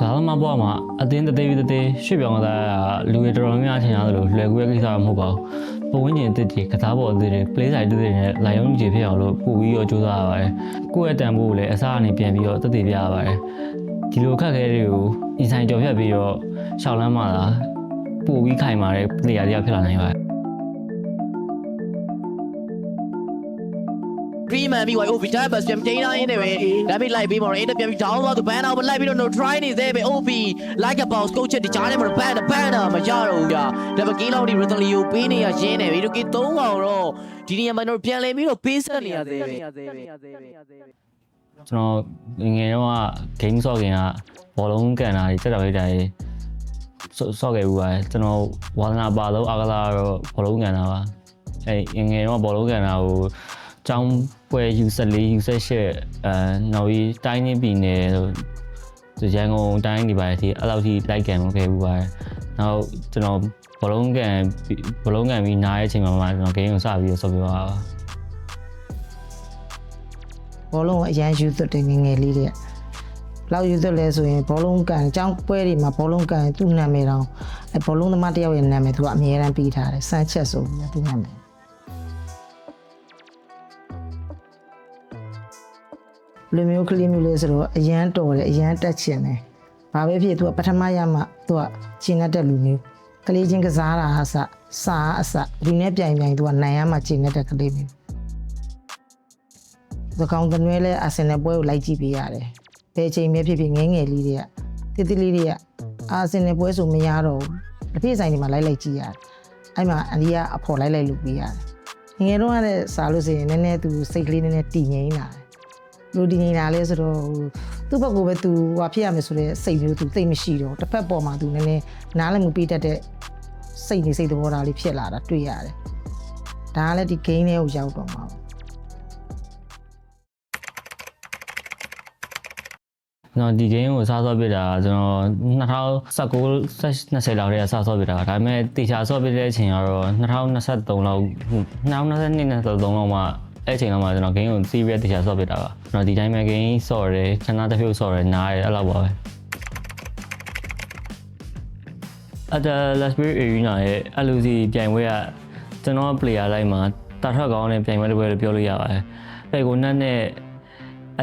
စားသမားဘွားမှာအတင်းသေးရွှေ့ပြောင်းလာလူတွေတော်တော်များများထင်ရတယ်လို့လွယ်ကူရဲ့ကိစ္စမဟုတ်ပါဘူးပုံဝန်းကျင်အသစ်တွေကစားပေါ်အသစ်တွေ play site တွေနဲ့လာရုံကြီးဖြစ်အောင်လို့ပို့ပြီးတော့ကြိုးစားရပါတယ်ကိုယ့်ရဲ့တန်ဖိုးကိုလည်းအစားအနေပြန်ပြီးတော့သက်သေပြရပါတယ်ဒီလိုခက်ခဲတွေကိုဒီဆိုင်ကြော်ဖြတ်ပြီးတော့ရှောက်လန်းမှလာပို့ပြီးခိုင်မာတဲ့ player တွေဖြစ်လာနိုင်ပါတယ်Dream and BY OP time bus ပြန်တင်းတိုင်းနေပဲဒါပေမဲ့လိုက်ပြီးမှာအဲ့ဒါပြန်ပြီး down သွားသူ ban အောင်လိုက်ပြီးတော့ no try နေသေးပဲ OP like a boss coach ဒီကြားထဲမှာ ban မရတော့ဘူးကြာဒါပေမဲ့ကီးလောက်ဒီ rhythm လေးကိုပေးနေရရင်းနေပြီတို့ကီး3အောင်တော့ဒီနေရာမှာတော့ပြန်လည်ပြီးတော့ပေးဆက်နေရသေးပဲကျွန်တော်ငယ်တော့ game ဆော့ခင်ကဘောလုံးကန်တာတွေတက်တော်လိုက်တာတွေဆော့ခဲ့ဘူးပါတယ်ကျွန်တော်ဝါသနာပါလို့အားကစားတော့ဘောလုံးကန်တာပါငယ်တော့ဘောလုံးကန်တာကိုကျောင်းပွဲ U14 U18 နောက်ပြီးတိုင်းနေပြည်နယ်တို့ရန်ကုန်တိုင်းဒီပိုင်းအထိအဲ့လောက်ထိလိုက်ကန်မခဲ့ဘူးပါတယ်နောက်ကျွန်တော်ဘောလုံးကန်ပြီးနားရဲ့အချိန်မှာကျွန်တော် game ကိုစပြီးတော့ဆော့ပြပါဘောလုံးအရန်ယူသွတ်တယ်ငငယ်လေးတွေလောက်ယူသွတ်လဲဆိုရင်ဘောလုံးကန်ကျောင်းပွဲတွေမှာဘောလုံးကန်သူ့နာမည်တောင်အဲဘောလုံးသမားတယောက်ရဲ့နာမည်သူကအမြဲတမ်းပေးထားတယ်စမ်းချက်ဆိုပြီးသူ့နာမည်လူမျိုးကလေးမျိုးလေးဆိုတော့အရန်တော်တယ်အရန်တက်ချင်တယ်ဘာပဲဖြစ်သူကပထမရမှသူကရှင်းတဲ့လူမျိုးကလေးချင်းကစားတာအစစားအစဒီနဲ့ပြိုင်သူကနိုင်ရမှရှင်းတဲ့ကလေးမျိုးသကောင်တနွဲလဲအာဆင်နယ်ပွဲကိုလိုက်ကြည့်ပေးရတယ်ဘယ်ချိန်မှဖြစ်ဖြစ်ငယ်လေးတွေကတိလေးတွေကအာဆင်နယ်ပွဲဆိုမရတော့ဘူးတစ်ပြည့်ဆိုင်တွေမှာလိုက်ကြည့်ရတယ်အဲ့မှာအန်ဒီကအဖော်လိုက်လုပ်ပေးရတယ်ငယ်တော့ကလည်းစားလို့ဆိုရင်နည်းနည်းသူစိတ်ကလေးနည်းနည်းတည်ငြိမ်လာတယ်လူဒီနေတာလဲဆိုတော့သူ့ဘက်ကပဲသူဟွာဖြစ်ရမယ်ဆိုတဲ့စိတ်မျိုးသူသိမရှိတော့တစ်ဖက်ပေါ်မှာသူနည်းနည်းနားလည်မှုပေးတတ်တဲ့စိတ်သဘောထားလေးဖြစ်လာတာတွေ့ရတယ်ဒါကလည်းဒီ game လေးကိုရောက်တော့မှာနော်ဒီ game ကိုစားဆော့ပြတာကျွန်တော်2019-20လောက်တည်းကစားဆော့ပြတာဒါပေမဲ့တေချာဆော့ပြတဲ့အချိန်ကတော့2023လောက်2022-23လောက်မှအဲ့ချိန်လောက်မှာကျွန်တော် game ကို serious တေချာဆော့ပြတာပါကျွန်တော်ဒီတိုင်းမှာ game ဆော့ရတယ်ခဏတစ်ဖြုတ်ဆော့ရတယ်နားရတယ်အဲ့လောက်ပါပဲအဲ့ဒါ Last Spirit Arena ရဲ့ LOC ပြိုင်ပွဲကကျွန်တော် player လိုက်မှာတာထွက်ကောင်းတဲ့ပြိုင်ပွဲတစ်ပွဲလို့ပြောလို့ရပါတယ်အဲ့ကိုနတ်နဲ့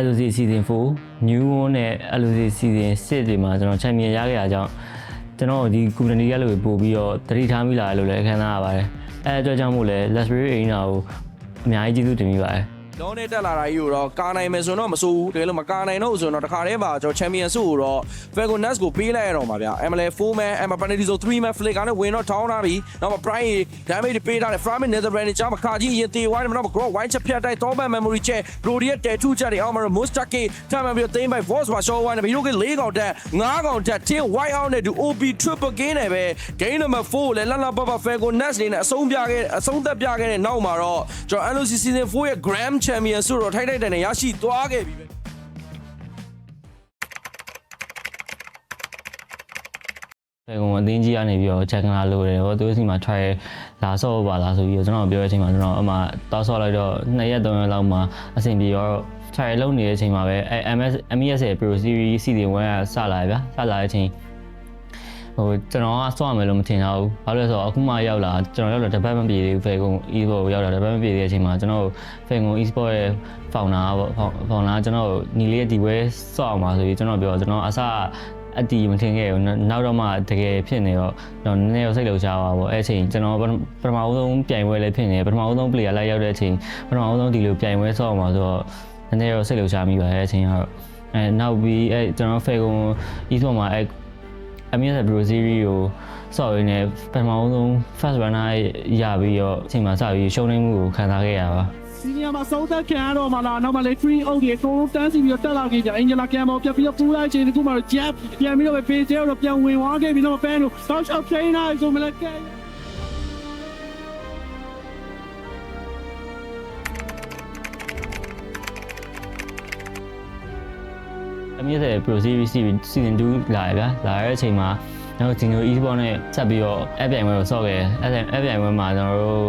LOC season 4 new one နဲ့ LOC season 6တွေမှာကျွန်တော် champion ရခဲ့တာကြောင့်ကျွန်တော်ဒီ community ကလို့ပို့ပြီးတော့တတိထားမိလာတယ်လို့လည်းခံစားရပါတယ်အဲအတွက်ကြောင့်မို့လဲ Last Spirit Arena ကိုအများကြီးကျေးဇူးတင်မိပါတယ်လုံးနဲ့တက်လာတာကြီးကိုတော့ကာနိုင်မယ်ဆိုတော့မစိုးဘူးတကယ်လို့မကာနိုင်တော့ဆိုတော့တခါတည်းပါကျွန်တော်ချန်ပီယံဆုကိုတော့ Falcones ကိုပေးလိုက်ရတော့မှာဗျာ MLA 4 man and penalty zone 3 man flick ကနေဝင်တော့ထောင်းထားပြီနောက်မှ Prime damage ပေးထားတယ် Framin Netherbrand ချာမခါကြီးရင်တေဝိုင်းမှာတော့ Grow Wine ချက်ဖြတ်တိုက် Top Memory ချက် Brody ရဲ့ tattoo ချက်တွေအောင်မှာ Mustaki ထပ်မှပြီးသိမ်းပိုက် Voice မှာ show ဝိုင်းနဲ့ပြီးတော့4កောင်တက်5កောင်တက် Team White Out နဲ့ဒီ OP Triple Game နဲ့ပဲ Game number 4ကိုလည်းလပ Falcones နေနဲ့အဆုံးသက်ပြခဲ့တဲ့နောက်မှာတော့ကျွန်တော် LOC Season 4ရဲ့ Grand Champion ဆုတော့ထိုက်တဲ့နဲ့ရရှိသွားခဲ့ပြီပဲဖေကုံအသင်းကြီးကနေပြီးတော့ချက်ကန်လာလို့တယ်ဟောသူစီမှာ try လာဆော့ပါလားဆိုပြီးတော့ကျွန်တော်ပြောတဲ့အချိန်မှာကျွန်တော်အမှတောက်ဆော့လိုက်တော့2ရက်3ရက်လောက်မှာအဆင်ပြေတော့ try လုပ်နေတဲ့အချိန်မှာပဲMES ရဲ့ Pro Series Season 1ကစလာဗျာစလာတဲ့အချိန်ကျွန်တော်ကဆော့ရမယ်လို့မထင်တော့ဘူးဘာလို့လဲဆိုတော့အခုမှရောက်လာကျွန်တော်ရောက်လာတပတ်မပြေသေးဘူးဖေကုံ e-sport ရောက်လာတပတ်မပြေသေးတဲ့အချိန်မှာကျွန်တော်ဖေကုံ e-sport ရဲ့ founder ပေါ့ကျွန်တော်ညီလေးဒီဝဲဆော့အောင်ပါဆိုပြီးကျွန်တော်ပြောကျွန်တော်အစအတီမထင်ခဲ့ဘူးနောက်တော့မှတကယ်ဖြစ်နေတော့ကျွန်တော်နည်းနည်းစိတ်လှုပ်ရှားပါပေါ့အဲ့အချိန်ကျွန်တော်ပထမဦးဆုံးပြိုင်ပွဲလည်းဖြစ်နေပထမဦးဆုံး player လိုက်ရောက်တဲ့အချိန်ပထမဦးဆုံးဒီလိုပြိုင်ပွဲဆော့အောင်ပါဆိုတော့နည်းနည်းတော့စိတ်လှုပ်ရှားမိပါတယ်အချိန်ကတော့နောက်ပြီးကျွန်တော်ဖေကုံ e-sport မှာMES Pro Series ကိုဆော့ရင်းနဲ့ပထမဆုံး first runner ရပြီးတော့အချိန်မှာစပြီးရှုံးနေမှုကိုခံစားခဲ့ရပါဒီနေရာမှာဆုံးသက်ခံရတော့မှလာနောက်မှလည်း free out တွေအကုန်လုံးတန်းစီပြီးတော့တက်လာခဲ့ကြ Angela Campbell ပြပြီးတော့ပူလိုက်ချိန်တခုမှတော့ Jab ပြန်ပြီးတော့ face တော့ပြန်ဝင်သွားခဲ့ပြီးတော့ fan တို့ touch up trainer ဆိုမှလည်းကဲMES Pro Series Season 2လာရဗျာလာတဲ့အချိန်မှာကျွန်တော်ဒီလို e-sport နဲ့ဆက်ပြီးတော့ app ပြိုင်ပွဲကိုဆော့ခဲ့ app ပြိုင်ပွဲမှာကျွန်တော်တို့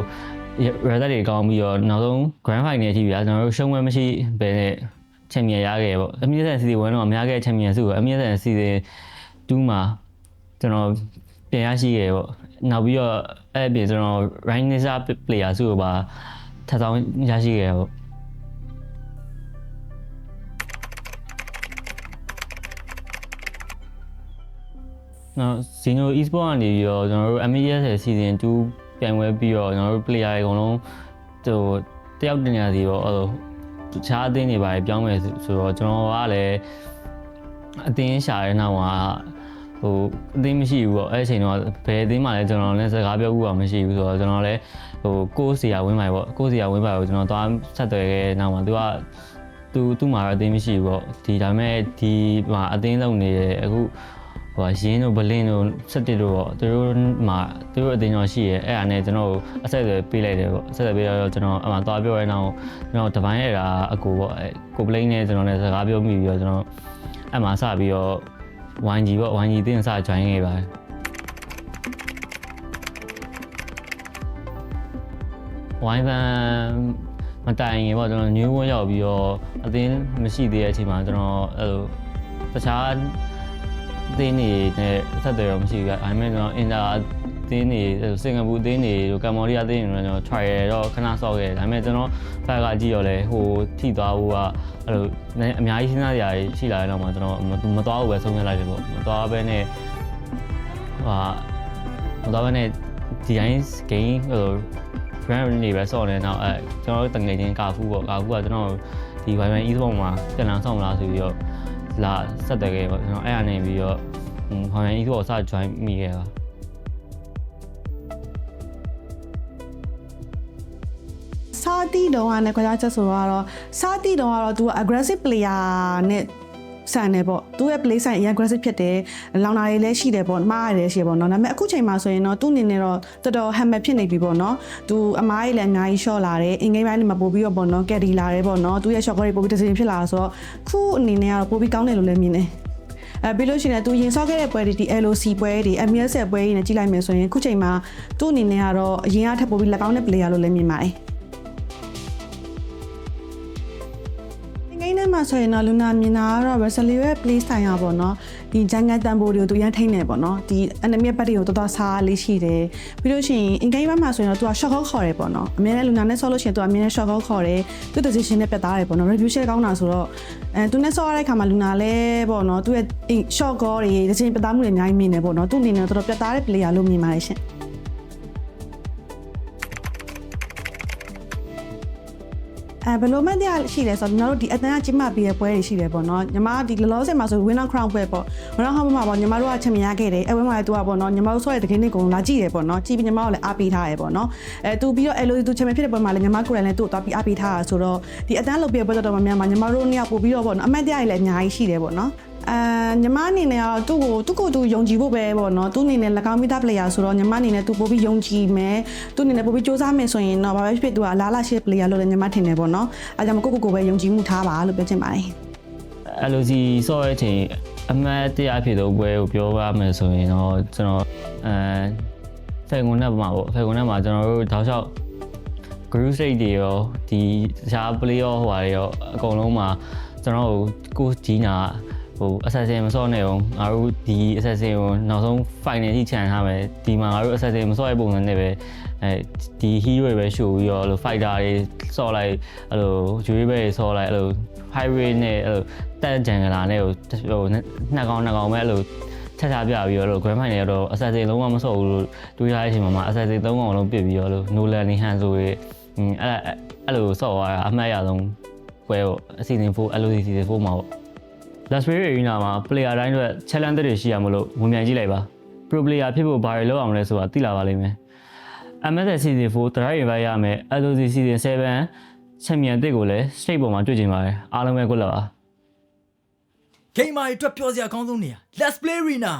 result တွေကောင်းပြီးတော့နောက်ဆုံး grand final အထိဗျာကျွန်တော်တို့ရှုံးပွဲမရှိဘဲနဲ့ champion ရခဲ့ပေါ့ MES Season 1တော့အများကြီး champion ဆုကို MES Season 2မှာကျွန်တော်ပြန်ရရှိခဲ့ပေါ့နောက်ပြီးတော့အဲ့အပြင်ကျွန်တော် Rhinesa player စုကိုပါထပ်ဆောင်ရရှိခဲ့ပေါ့နော် Zeno Esport ကနေပြီးတော့ကျွန်တော်တို့ MES season 2ပြန်ဝဲပြီးတော့ကျွန်တော်တို့ player တွေအကုန်လုံးဟိုတယောက်တင်ရစီပေါ့အဲ့လိုတခြားအသင်းတွေပါပြောင်းမယ်ဆိုတော့ကျွန်တော်ကလည်းအသင်းရှာတဲ့နောက်မှာဟိုအသင်းမရှိဘူးပေါ့အဲ့အချိန်တော့ဘယ်အသင်းမှလည်းကျွန်တော်လည်းစကားပြောဘူးပါမရှိဘူးဆိုတော့ကျွန်တော်လည်းဟိုကိုယ်စီယာဝင်းပါပေါ့ကိုယ်စီယာဝင်းပါကိုကျွန်တော်သွားဆက်သွယ်ခဲ့နောက်မှာသူမှာတော့အသင်းမရှိဘူးပေါ့ဒီဒါပေမဲ့ဒီမှာအသင်းလုံးနေတယ်အခုဟိုရင်းတို့ဘလင်းတို့17တို့ပေါ့သူတို့မှာသူတို့အသင်းတော်ရှိရဲအဲ့ဒါနဲ့ကျွန်တော်အဆက်အသွယ်ပေးလိုက်တယ်ပေါ့အဆက်အသွယ်ပေးတော့ကျွန်တော်အမှသွားပြောရဲနောက်ကျွန်တော်တပိုင်းရတာအကိုပေါ့ကိုပလိန်နဲ့ကျွန်တော်လည်းစကားပြောမိပြီးတော့ကျွန်တော်အမှစပြီးတော့ YG ပေါ့ YG တင်းစ join ခဲ့ပါတယ်ဝိုင်းပန်မတိုင်ရင်ပေါ့ကျွန်တော် new ဝန်းရောက်ပြီးတော့အသင်းမရှိသေးတဲ့အချိန်မှာကျွန်တော်အဲ့လိုတခြားအသင်းတွေနဲ့ဆက်သွယ်တော့မရှိဘူးဗျ။ဒါပေမဲ့ကျွန်တော်အင်တာအသင်းတွေစင်ကာပူအသင်းတွေတို့ကမ္ဘောဒီးယားအသင်းတွေတော့ကျွန်တော် trial တော့ခဏဆော့ခဲ့တယ်။ဒါပေမဲ့ကျွန်တော်ဘက်ကကြည့်တော့လေဟိုထိသွားဖို့ကအဲ့လိုအများကြီးစဉ်းစားစရာရှိလာတဲ့နောက်မှာကျွန်တော်မသွားဘူးပဲဆုံးဖြတ်လိုက်တယ်ပေါ့။မသွားဘဲနဲ့မသွားဘဲနဲ့ဒီတိုင်း game ဟို brand နေပဲဆော့နေတော့ကျွန်တော်တို့တငယ်ချင်းကာဖူးပေါ့ကာဖူးကကျွန်တော်ဒီ Viber e-sport မှာပြန်လာဆောင်မလားဆိုပြီးတော့လာဆက်တယ်ခဲ့ပေါ့ကျွန်တော်အဲ့အနေပြီးတော့Viber e-sport စ join မိခဲ့ပါစာတီတော့ဟာနဲ့ခွဲခြားချက်ဆိုတော့စာတီတော့ကတော့ तू aggressive player နဲ့ဆန်တယ်ပေါ့သူရဲ့ play style အရင် aggressive ဖြစ်တယ်လောင်နာတွေလည်းရှိတယ်ပေါ့မားရတယ်ရှိပေါ့နော်ဒါပေမဲ့အခုချိန်မှာဆိုရင်တော့သူ့အနေနဲ့တော့တော်တော် hammer ဖြစ်နေပြီပေါ့နော်သူအမားကြီးလည်းအများကြီး short လာတယ်အင်္ဂိမ်းပိုင်းတွေမှာပို့ပြီးတော့ပေါ့နော် carry လာတယ်ပေါ့နော်သူရဲ့ short တွေပို့ပြီး decision ဖြစ်လာဆိုတော့ခုအနေနဲ့ကတော့ပို့ပြီးကောင်းတယ်လို့လည်းမြင်တယ်ပြီးလို့ရှိရင်သူရင်ဆော့ခဲ့တဲ့ပွဲတွေဒီ LOC ပွဲတွေ MLS ပွဲတွေနဲ့ကြည့်လိုက်မယ်ဆိုရင်ခုချိန်မှာသူ့အနေနဲ့ကတော့အရင်ကထပ်ပို့ပြီးလက်ကောင်းတဲ့ player လို့လည်းမြင်ပါတယ်ငိမ့်နေမှာဆိုရင်တော့လူနာမြင်တာကတော့ Wesley ရဲ့ play style อ่ะပေါ့เนาะဒီဂျန်ကန်တန်ဘိုတွေကိုသူရမ်းထိနေပေါ့เนาะဒီ enemy ဘက်တွေကိုတော်တော်စားလေးရှိတယ်ပြီးလို့ရှိရင် in game ဘက်မှာဆိုရင်တော့သူက shot call ခေါ်တယ်ပေါ့เนาะအများနဲ့လူနာနဲ့ဆော့လို့ရှိရင်သူကအများနဲ့ shot call ခေါ်တယ်သူ decision နဲ့ပြတ်သားတယ်ပေါ့เนาะ review share ကောင်းတာဆိုတော့သူနဲ့ဆော့ရတဲ့ခါမှာလူနာလည်းပေါ့เนาะသူရဲ့ shot call တွေ decision ပြတ်သားမှုတွေအများကြီးမြင်တယ်ပေါ့เนาะသူအနေနဲ့တော်တော်ပြတ်သားတဲ့ player လို့မြင်ပါတယ်ရှင်ဘယ်လိုမှတရားရှိလဲဆိုတော့ကျွန်တော်တို့ဒီအတန်းကကျမပေးရပွဲတွေရှိတယ်ပေါ့နော်ညီမဒီလောလောဆယ်မှာဆို Winner Crown ပွဲပေါ့ Winner Crown မှာပေါ့ညီမတို့ကချန်ပီယံခဲ့တယ်အဲပွဲမှာလည်းသူကပေါ့နော်ညီမတို့ဆော့တဲ့တကင်းတွေကိုလာကြည့်တယ်ပေါ့နော်ကြည့်ပြီးညီမတို့လည်းအားပေးထားတယ်ပေါ့နော်သူပြီးတော့LOD သူချန်ပီယံဖြစ်တဲ့ပွဲမှာလည်းညီမကိုယ်တိုင်လည်းသူ့ကိုသွားပြီးအားပေးထားတာဆိုတော့ဒီအတန်းလုပ်ပြပွဲတော်တော်များများမှာညီမတို့နှစ်ယောက်ပို့ပြီးတော့ပေါ့နော်အမှတ်တရတွေလည်းအများကြီးရှိတယ်ပေါ့နော်ညီမအနေနဲ့ကတော့သူ့ကိုယုံကြည်ဖို့ပဲပေါ့နော်သူ့အနေနဲ့၎င်းမိသား player ဆိုတော့ညီမအနေနဲ့သူပို့ပြီးယုံကြည်မယ်သူ့အနေနဲ့ပို့ပြီးစူးစမ်းမယ်ဆိုရင်တော့ဘာပဲဖြစ်သူကအလားလာရှိ player လို့လည်းညီမထင်တယ်ပေါ့နော်အဲကြောင့်ကိုပဲယုံကြည်မှုထားပါလို့ပြောချင်ပါတယ် LOC ဆော့တဲ့အချိန်အမှတ်တရဖြစ်တဲ့ပွဲကိုပြောရမယ်ဆိုရင်တော့ကျွန်တော်ဖေကွန်နက်မှာပေါ့ဖေကွန်နက်မှာကျွန်တော်တို့တောက်လျှောက် group stage တွေရောဒီတခြား play ရောဟိုဟာတွေရောအကုန်လုံးမှာကျွန်တော်ကိုဂျီနာဟို assassin မဆော့နေအောင်ငါတို့ဒီ assassin ကိုနောက်ဆုံး final ထိချန်ထားမယ်ဒီမှာငါတို့ assassin မဆော့ရဲ့ပုံစံနဲ့ပဲဒီ hero တွေပဲရှို့ပြီးတော့အဲ့လို fighter တွေဆော့လိုက်အဲ့လို jewelry တွေဆော့လိုက်အဲ့လို highway နဲ့အဲ့လိုတက်ဂျန်ဂလာနဲ့ဟိုနှစ်ကောင်ပဲအဲ့လိုချက်ချပြပြီးတော့အဲ့လို grand final တွေတော့ assassin လုံးဝမဆော့ဘူးလို့တွေးထားတဲ့အချိန်မှာ assassin 3ကောင်လုံးပြစ်ပြီးတော့အဲ့လို nolan နေဟန်ဆိုရဲအဲ့လိုဆော့သွားတာအမှတ်ရဆုံးပွဲပေါ့ season 4 LOC season 4မှာပေါ့ Las Vegas Arena မှာ player တိုင်းအတွက် challenge တွေရှိရမလို့ဝင်ပြန်ကြည့်လိုက်ပါ pro player ဖြစ်ဖို့ဘာတွေလုပ်အောင်လဲဆိုတာသိလာပါလိမ့်မယ် MLS season 4 try invite ရမယ် LOC season 7 champion တစ်ကိုလည်း state ပေါ်မှာတွေ့ကြပါတယ်အားလုံးပဲgood luck ပါ Game မှာအတွက်ပြောစရာအကောင်းဆုံးနေရာ Let's Play Arena